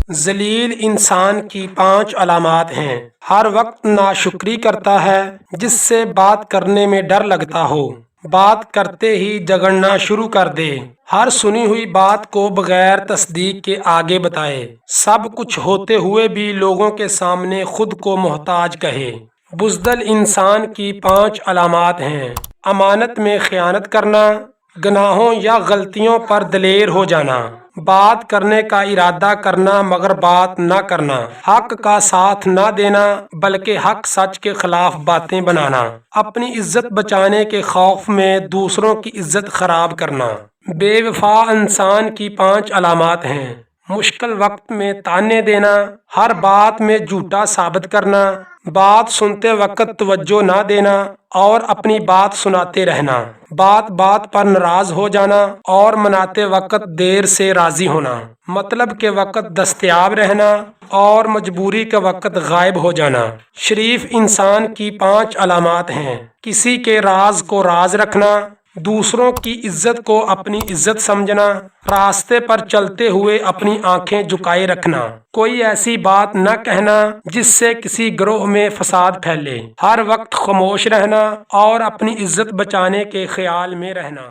ذلیل انسان کی 5 علامات ہیں۔ ہر وقت ناشکری کرتا ہے، جس سے بات کرنے میں ڈر لگتا ہو، بات کرتے ہی جھگڑنا شروع کر دے، ہر سنی ہوئی بات کو بغیر تصدیق کے آگے بتائے، سب کچھ ہوتے ہوئے بھی لوگوں کے سامنے خود کو محتاج کہے۔ بزدل انسان کی 5 علامات ہیں: امانت میں خیانت کرنا، گناہوں یا غلطیوں پر دلیر ہو جانا، بات کرنے کا ارادہ کرنا مگر بات نہ کرنا، حق کا ساتھ نہ دینا بلکہ حق سچ کے خلاف باتیں بنانا، اپنی عزت بچانے کے خوف میں دوسروں کی عزت خراب کرنا۔ بے وفا انسان کی 5 علامات ہیں: مشکل وقت میں تانے دینا، ہر بات میں جھوٹا ثابت کرنا، بات سنتے وقت توجہ نہ دینا اور اپنی بات سناتے رہنا، بات بات پر ناراض ہو جانا اور مناتے وقت دیر سے راضی ہونا، مطلب کے وقت دستیاب رہنا اور مجبوری کے وقت غائب ہو جانا۔ شریف انسان کی 5 علامات ہیں: کسی کے راز کو راز رکھنا، دوسروں کی عزت کو اپنی عزت سمجھنا، راستے پر چلتے ہوئے اپنی آنکھیں جھکائے رکھنا، کوئی ایسی بات نہ کہنا جس سے کسی گروہ میں فساد پھیلے، ہر وقت خاموش رہنا اور اپنی عزت بچانے کے خیال میں رہنا۔